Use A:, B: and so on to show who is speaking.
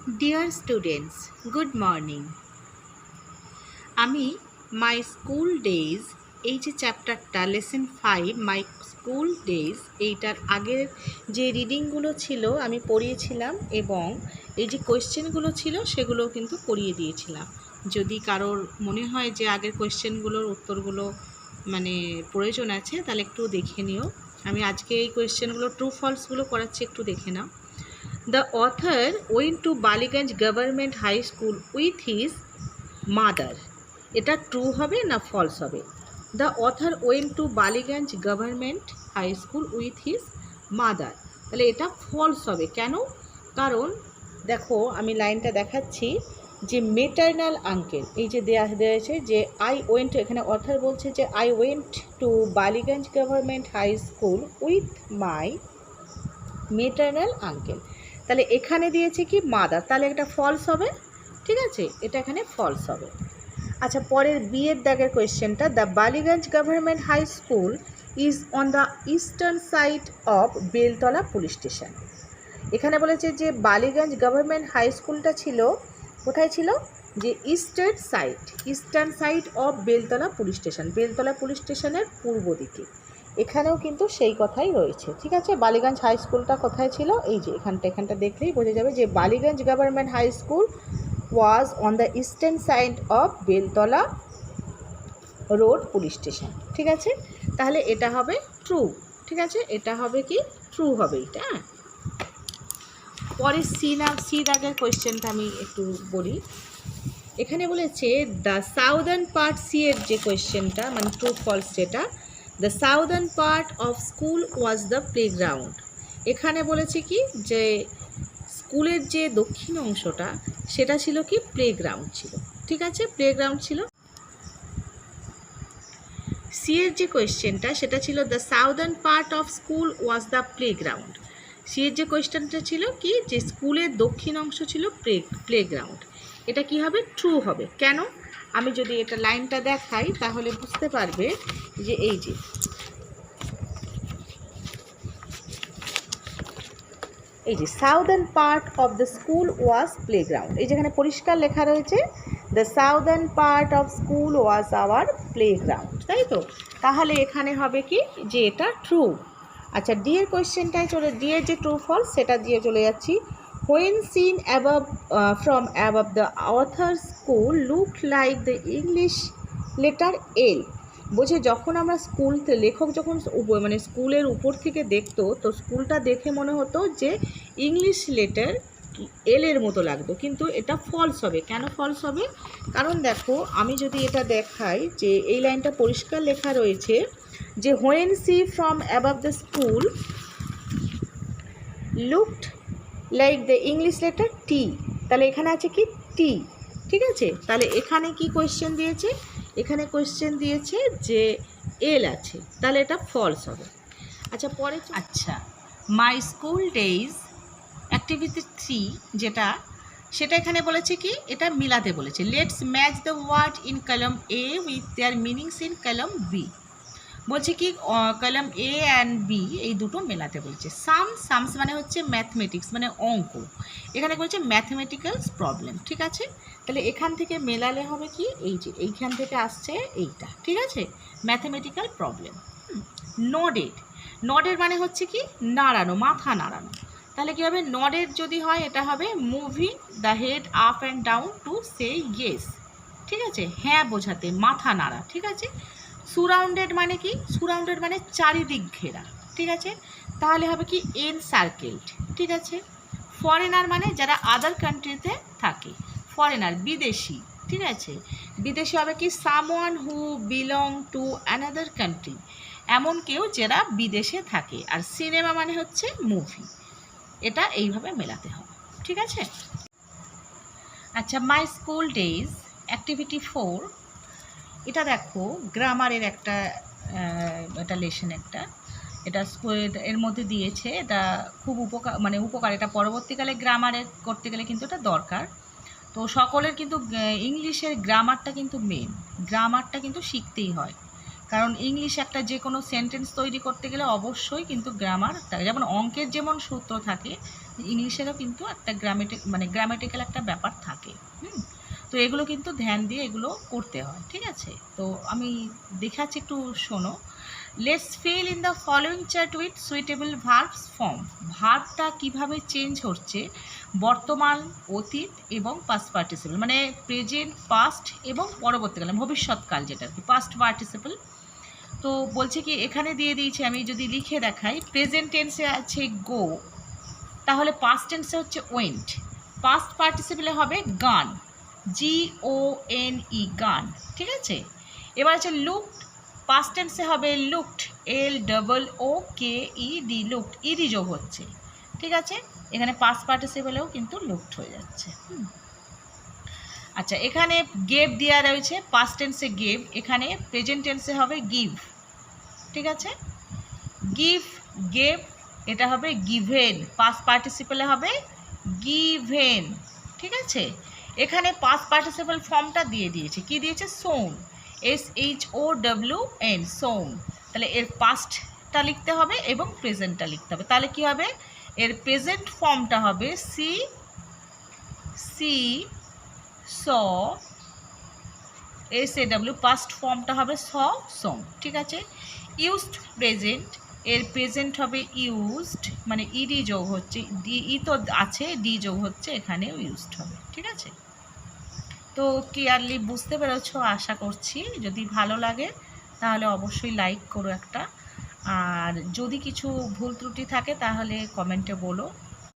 A: Dear students, good morning. আমি my school days এই যে চ্যাপ্টারটা লেসন 5 মাই স্কুল ডেজ এইটার আগের যে রিডিংগুলো ছিল আমি পড়িয়েছিলাম এবং এই যে কোয়েশ্চেনগুলো ছিল সেগুলোও কিন্তু পড়িয়ে দিয়েছিলাম। যদি কারোর মনে হয় যে আগের কোয়েশ্চেনগুলোর উত্তরগুলো মানে প্রয়োজন আছে তাহলে একটু দেখে নিও। আমি আজকে এই কোয়েশ্চেনগুলো ট্রু ফলসগুলো করাচ্ছি, একটু দেখে নাও। The author went to Baliganj Government High School with his mother. এটা ট্রু হবে না ফলস হবে? The author went to Ballygunge government high school with his mother, তাহলে এটা ফলস হবে। কেন? কারণ দেখো আমি লাইনটা দেখাচ্ছি যে মেটার্নাল আঙ্কেল এই যে দেওয়া আছে যে আই ওয়েন্ট, এখানে অথার বলছে যে I went to Ballygunge government high school with my maternal uncle, তাহলে এখানে দিয়েছে কি মাদার, তাহলে এটা ফলস হবে। ঠিক আছে, এটা এখানে ফলস হবে। আচ্ছা, পরের বিয়ের দাগের কোয়েশ্চেনটা, the Ballygunge government high school is on the eastern side of Beltala police station. এখানে বলেছে যে বালিগঞ্জ গভর্নমেন্ট হাই স্কুলটা ছিল কোথায় ছিল, যে eastern side of Beltala police station, Beltala police স্টেশনের পূর্ব দিকে। এখানেও কিন্তু সেই কথাই রয়েছে। ঠিক আছে, বালিগঞ্জ হাই স্কুলটা কোথায় ছিল, এই যে এখানটা দেখলেই বোঝা যাবে যে Ballygunge government high school was on the eastern side of Beltala road police station. ঠিক আছে, তাহলে এটা হবে ট্রু। ঠিক আছে, এটা হবে কি ট্রু হবে এটা। পরে সি দাগের কোয়েশ্চেনটা আমি একটু বলি। এখানে বলেছে দ্য সাউদার্ন পার্ট, সি এর যে কোয়েশ্চেনটা মানে ট্রু ফলস যেটা, the southern part of school was the playground. এখানে বলেছে কি যে স্কুলের যে দক্ষিণ অংশটা সেটা ছিল কি প্লেগ্রাউন্ড ছিল। ঠিক আছে, প্লেগ্রাউন্ড ছিল। সি এর যে কোয়েশ্চেনটা সেটা ছিল the southern part of school was the playground. C এর যে কোয়েশ্চেনটা ছিল কি যে স্কুলের দক্ষিণ অংশ ছিল প্লেগ্রাউন্ড। এটা কি হবে, ট্রু হবে। কেন? আমি যদি এটা লাইনটা দেখাই তাহলে বুঝতে পারবে যে এই যে southern part of the school was playground, এই যেখানে পরিষ্কার লেখা রয়েছে the southern part of school was our playground, তাই তো? তাহলে এখানে হবে কি যে এটা ট্রু। আচ্ছা, ডি এর কোয়েশ্চেনটায় ডি এর যে ট্রু ফলস সেটা দিয়ে চলে যাচ্ছি। When seen above from above the author school looked like the English letter L. বলছে যখন আমরা লেখক যখন মানে স্কুলের উপর থেকে দেখতো তো স্কুলটা দেখে মনে হতো যে ইংলিশ লেটার এল এর মতো লাগতো, কিন্তু এটা ফলস হবে। কেন ফলস হবে? কারণ দেখো আমি যদি এটা দেখাই যে এই লাইনটা পরিষ্কার লেখা রয়েছে যে when see from above the school looked like the English letter T, তাহলে এখানে আছে কি টি। ঠিক আছে, তাহলে এখানে কি কোয়েশ্চেন দিয়েছে, এখানে কোয়েশ্চেন দিয়েছে যে এল আছে, তাহলে এটা ফলস হবে। আচ্ছা, পরে মাই স্কুল ডেজ অ্যাক্টিভিটি 3 যেটা সেটা এখানে বলেছে কি এটা মিলাতে বলেছে। Let's match the word in column A with their meanings in column B. বলছে কি কলম এ অ্যান্ড বি এই দুটো মেলাতে বলছে। সামস মানে হচ্ছে ম্যাথমেটিক্স মানে অঙ্ক, এখানে বলছে ম্যাথমেটিক্যাল প্রবলেম। ঠিক আছে, তাহলে এখান থেকে মেলালে হবে কি এই যে এইখান থেকে আসছে এইটা। ঠিক আছে, ম্যাথমেটিক্যাল প্রবলেম। নডেড মানে হচ্ছে কি নাড়ানো, মাথা নাড়ানো, তাহলে কী হবে নডেড যদি হয় এটা হবে moving the head up and down to say yes. ঠিক আছে, হ্যাঁ বোঝাতে মাথা নাড়া। ঠিক আছে, সুরাউন্ডেড মানে কি, সুরাউন্ডেড মানে চারিদিক ঘেরা। ঠিক আছে, তাহলে হবে কি এনসার্কেলড। ঠিক আছে, ফরেনার মানে যারা আদার কান্ট্রিতে থাকে, ফরেনার বিদেশি। ঠিক আছে, বিদেশি হবে কি someone who belong to another country, এমন কেউ যারা বিদেশে থাকে। আর সিনেমা মানে হচ্ছে মুভি। এটা এইভাবে মেলাতে হবে। ঠিক আছে, আচ্ছা, মাই স্কুল ডেজ অ্যাক্টিভিটি 4 এটা দেখো গ্রামারের একটা এটা লেসন একটা, এটা এর মধ্যে দিয়েছে। এটা খুব উপকার, এটা পরবর্তীকালে গ্রামারে করতে গেলে কিন্তু এটা দরকার। তো সকলের কিন্তু ইংলিশের গ্রামারটা কিন্তু মেন, গ্রামারটা কিন্তু শিখতেই হয়, কারণ ইংলিশে একটা যে কোনো সেন্টেন্স তৈরি করতে গেলে অবশ্যই কিন্তু গ্রামার থাকে, যেমন অঙ্কের যেমন সূত্র থাকে ইংলিশেরও কিন্তু একটা গ্রামেটিক্যাল একটা ব্যাপার থাকে। তো এগুলো কিন্তু ধ্যান দিয়ে এগুলো করতে হয়, ঠিক আছে? তো আমি দেখাচ্ছি, একটু শোনো। Let's fill in the following chat with suitable verbs form. ভার্বটা কীভাবে চেঞ্জ হচ্ছে বর্তমান, অতীত এবং পাস্ট পার্টিসিপল, মানে প্রেজেন্ট, পাস্ট এবং পরবর্তীকালে ভবিষ্যৎকাল, যেটা কি পাস্ট পার্টিসিপল। তো বলছে কি এখানে দিয়ে দিয়েছে, আমি যদি লিখে দেখাই, প্রেজেন্ট টেন্সে আছে গো, তাহলে পাস্ট টেন্সে হচ্ছে ওয়েন্ট, পাস্ট পার্টিসিপলে হবে গান, GONE গান, ঠিক আছে? এবার আছে লুকড, পাস্ট টেন্সে হবে লুকড, LOOKED, লুকড, ইডি যোগ হচ্ছে, ঠিক আছে? এখানে পাস্ট পার্টিসিপলেও কিন্তু লুকড হয়ে যাচ্ছে। আচ্ছা, এখানে গেভ দেওয়া রয়েছে, পাস্ট টেন্সে গেভ, এখানে প্রেজেন্ট টেন্সে হবে গিভ, ঠিক আছে? গিভ, গেভ, এটা হবে গিভেন, পাস্ট পার্টিসিপলে হবে গিভেন, ঠিক আছে? এখানে পাস্ট পার্টিসিপল ফর্মটা দিয়ে দিয়েছে, কি দিয়েছে? সোন, SHOWN, সোন। তাহলে এর পাস্টটা লিখতে হবে এবং প্রেজেন্টটা লিখতে হবে। তাহলে কি হবে? এর প্রেজেন্ট ফর্মটা হবে SAW, পাস্ট ফর্মটা হবে সং, ঠিক আছে? ইউজড প্রেজেন্ট, এর প্রেজেন্ট হবে ইউজড, মানে ইডি যোগ হচ্ছে, ই তো আছে, ডি যোগ হচ্ছে, এখানেও ইউজড হবে, ঠিক আছে? তো ক্লিয়ারলি বুঝতে পেরেছো আশা করছি। যদি ভালো লাগে তাহলে অবশ্যই লাইক করো একটা, আর যদি কিছু ভুল ত্রুটি থাকে তাহলে কমেন্টে বলো।